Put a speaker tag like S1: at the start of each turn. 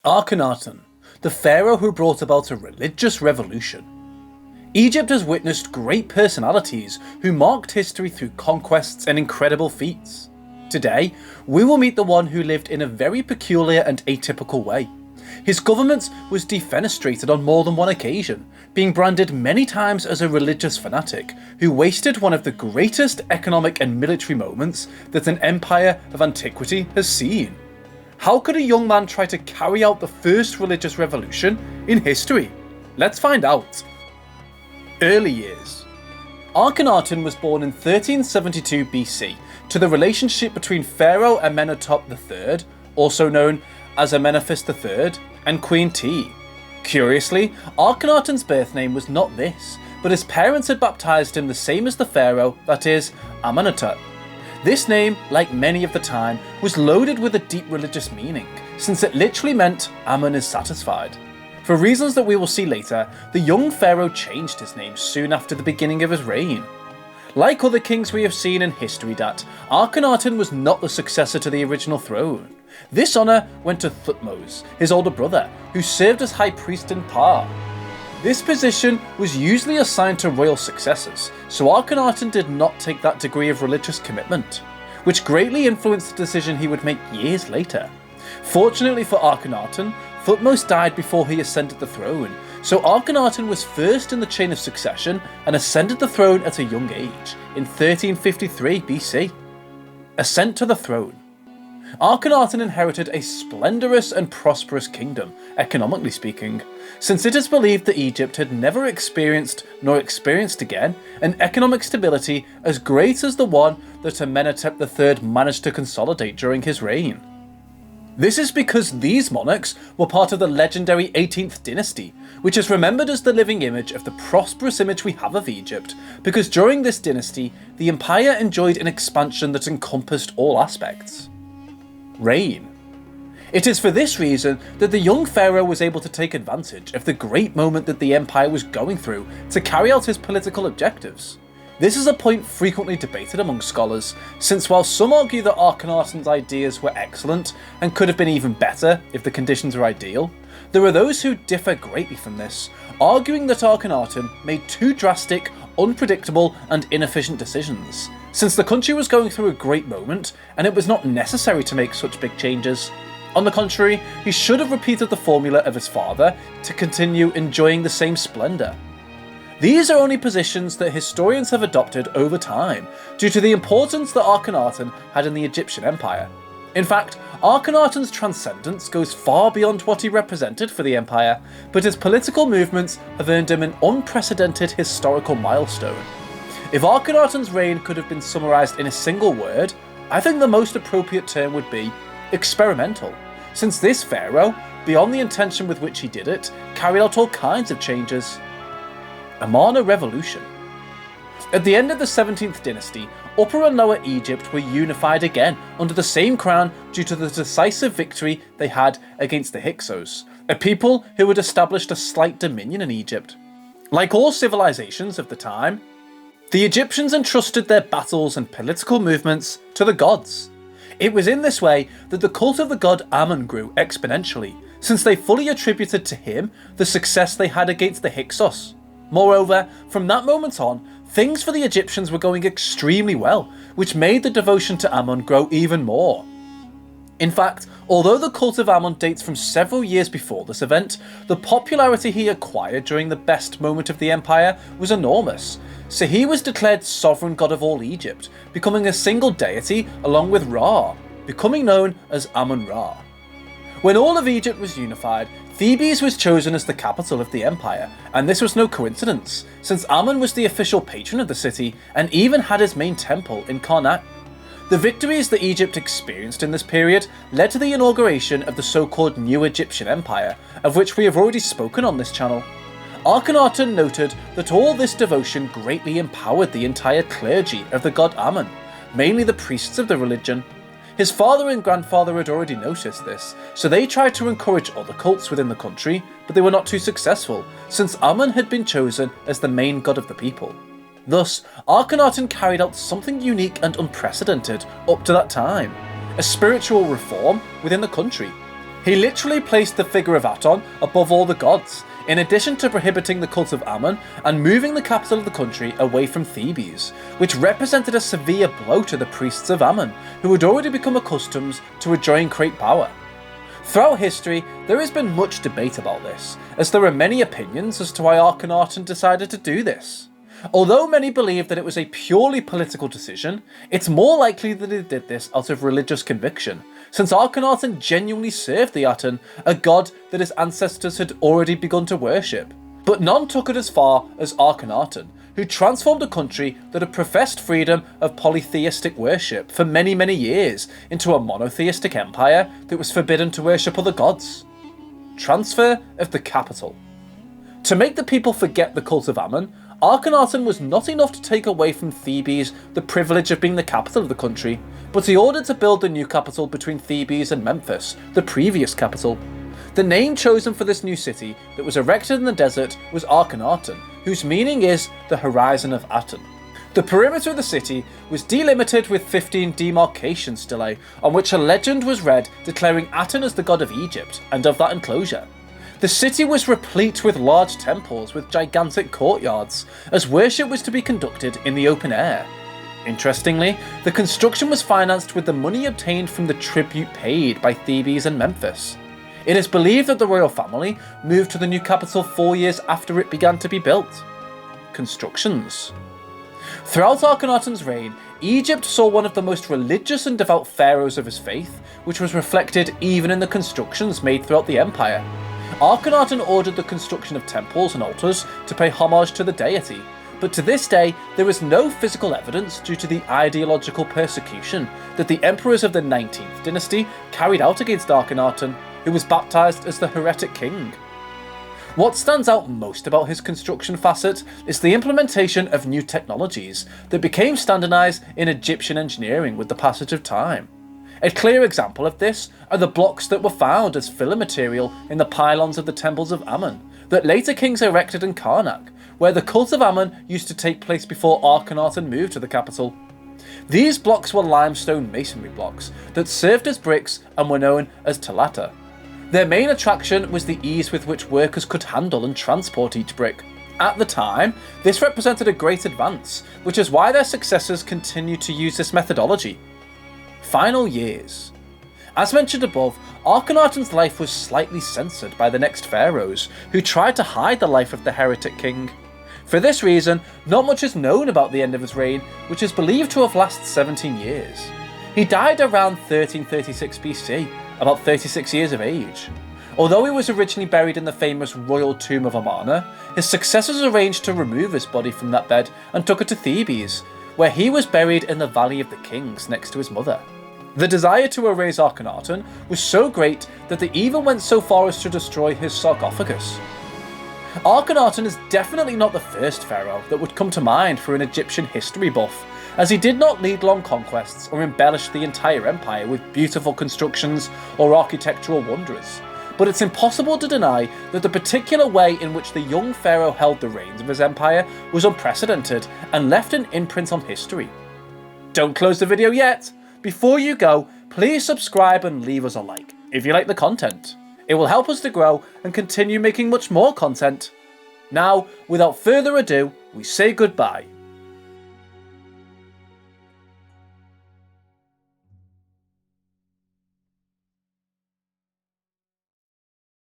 S1: Akhenaten, the pharaoh who brought about a religious revolution. Egypt has witnessed great personalities who marked history through conquests and incredible feats. Today, we will meet the one who lived in a very peculiar and atypical way. His government was defenestrated on more than one occasion, being branded many times as a religious fanatic who wasted one of the greatest economic and military moments that an empire of antiquity has seen. How could a young man try to carry out the first religious revolution in history? Let's find out. Early years. Akhenaten was born in 1372 BC to the relationship between Pharaoh Amenhotep III, also known as Amenhotep III, and Queen T. Curiously, Akhenaten's birth name was not this, but his parents had baptized him the same as the pharaoh, that is, Amenhotep. This name, like many of the time, was loaded with a deep religious meaning, since it literally meant Amen is satisfied. For reasons that we will see later, the young pharaoh changed his name soon after the beginning of his reign. Like other kings we have seen in history that, Akhenaten was not the successor to the original throne. This honour went to Thutmose, his older brother, who served as high priest in Par. This position was usually assigned to royal successors, so Akhenaten did not take that degree of religious commitment, which greatly influenced the decision he would make years later. Fortunately for Akhenaten, Thutmose died before he ascended the throne, so Akhenaten was first in the chain of succession and ascended the throne at a young age, in 1353 BC. Ascent to the throne. Akhenaten inherited a splendourous and prosperous kingdom, economically speaking, since it is believed that Egypt had never experienced, nor experienced again, an economic stability as great as the one that Amenhotep III managed to consolidate during his reign. This is because these monarchs were part of the legendary 18th Dynasty, which is remembered as the living image of the prosperous image we have of Egypt, because during this dynasty, the empire enjoyed an expansion that encompassed all aspects. Reign. It is for this reason that the young pharaoh was able to take advantage of the great moment that the empire was going through to carry out his political objectives. This is a point frequently debated among scholars, since while some argue that Akhenaten's ideas were excellent and could have been even better if the conditions were ideal, there are those who differ greatly from this, arguing that Akhenaten made too drastic, unpredictable and inefficient decisions, since the country was going through a great moment and it was not necessary to make such big changes. On the contrary, he should have repeated the formula of his father to continue enjoying the same splendour. These are only positions that historians have adopted over time due to the importance that Akhenaten had in the Egyptian empire. In fact, Akhenaten's transcendence goes far beyond what he represented for the empire, but his political movements have earned him an unprecedented historical milestone. If Akhenaten's reign could have been summarised in a single word, I think the most appropriate term would be experimental, since this pharaoh, beyond the intention with which he did it, carried out all kinds of changes. Amarna Revolution. At the end of the 17th dynasty, Upper and Lower Egypt were unified again under the same crown due to the decisive victory they had against the Hyksos, a people who had established a slight dominion in Egypt. Like all civilizations of the time, the Egyptians entrusted their battles and political movements to the gods. It was in this way that the cult of the god Amen grew exponentially, since they fully attributed to him the success they had against the Hyksos. Moreover, from that moment on, things for the Egyptians were going extremely well, which made the devotion to Amen grow even more. In fact, although the cult of Amen dates from several years before this event, the popularity he acquired during the best moment of the empire was enormous, so he was declared sovereign god of all Egypt, becoming a single deity along with Ra, becoming known as Amun-Ra. When all of Egypt was unified, Thebes was chosen as the capital of the empire, and this was no coincidence, since Amen was the official patron of the city and even had his main temple in Karnak. The victories that Egypt experienced in this period led to the inauguration of the so-called New Egyptian Empire, of which we have already spoken on this channel. Akhenaten noted that all this devotion greatly empowered the entire clergy of the god Amen, mainly the priests of the religion. His father and grandfather had already noticed this, so they tried to encourage other cults within the country, but they were not too successful, since Amen had been chosen as the main god of the people. Thus, Akhenaten carried out something unique and unprecedented up to that time, a spiritual reform within the country. He literally placed the figure of Aten above all the gods, in addition to prohibiting the cult of Ammon and moving the capital of the country away from Thebes, which represented a severe blow to the priests of Ammon, who had already become accustomed to enjoying great power. Throughout history, there has been much debate about this, as there are many opinions as to why Akhenaten decided to do this. Although many believe that it was a purely political decision, it's more likely that he did this out of religious conviction, since Akhenaten genuinely served the Aten, a god that his ancestors had already begun to worship. But none took it as far as Akhenaten, who transformed a country that had professed freedom of polytheistic worship for many years into a monotheistic empire that was forbidden to worship other gods. Transfer of the capital. To make the people forget the cult of Ammon, Akhenaten was not enough to take away from Thebes the privilege of being the capital of the country, but he ordered to build the new capital between Thebes and Memphis, the previous capital. The name chosen for this new city that was erected in the desert was Akhenaten, whose meaning is the horizon of Aten. The perimeter of the city was delimited with 15 demarcation stelae, on which a legend was read declaring Aten as the god of Egypt and of that enclosure. The city was replete with large temples with gigantic courtyards, as worship was to be conducted in the open air. Interestingly, the construction was financed with the money obtained from the tribute paid by Thebes and Memphis. It is believed that the royal family moved to the new capital 4 years after it began to be built. Constructions. Throughout Akhenaten's reign, Egypt saw one of the most religious and devout pharaohs of his faith, which was reflected even in the constructions made throughout the empire. Akhenaten ordered the construction of temples and altars to pay homage to the deity, but to this day there is no physical evidence due to the ideological persecution that the emperors of the 19th Dynasty carried out against Akhenaten, who was baptized as the heretic king. What stands out most about his construction facet is the implementation of new technologies that became standardized in Egyptian engineering with the passage of time. A clear example of this are the blocks that were found as filler material in the pylons of the temples of Ammon, that later kings erected in Karnak, where the cult of Ammon used to take place before Akhenaten moved to the capital. These blocks were limestone masonry blocks that served as bricks and were known as telata. Their main attraction was the ease with which workers could handle and transport each brick. At the time, this represented a great advance, which is why their successors continued to use this methodology. Final years. As mentioned above, Akhenaten's life was slightly censored by the next pharaohs, who tried to hide the life of the heretic king. For this reason, not much is known about the end of his reign, which is believed to have lasted 17 years. He died around 1336 BC, about 36 years of age. Although he was originally buried in the famous royal tomb of Amarna, his successors arranged to remove his body from that bed and took it to Thebes, where he was buried in the Valley of the Kings next to his mother. The desire to erase Akhenaten was so great that they even went so far as to destroy his sarcophagus. Akhenaten is definitely not the first pharaoh that would come to mind for an Egyptian history buff, as he did not lead long conquests or embellish the entire empire with beautiful constructions or architectural wonders. But it's impossible to deny that the particular way in which the young pharaoh held the reins of his empire was unprecedented and left an imprint on history. Don't close the video yet! Before you go, please subscribe and leave us a like if you like the content. It will help us to grow and continue making much more content. Now, without further ado, we say goodbye.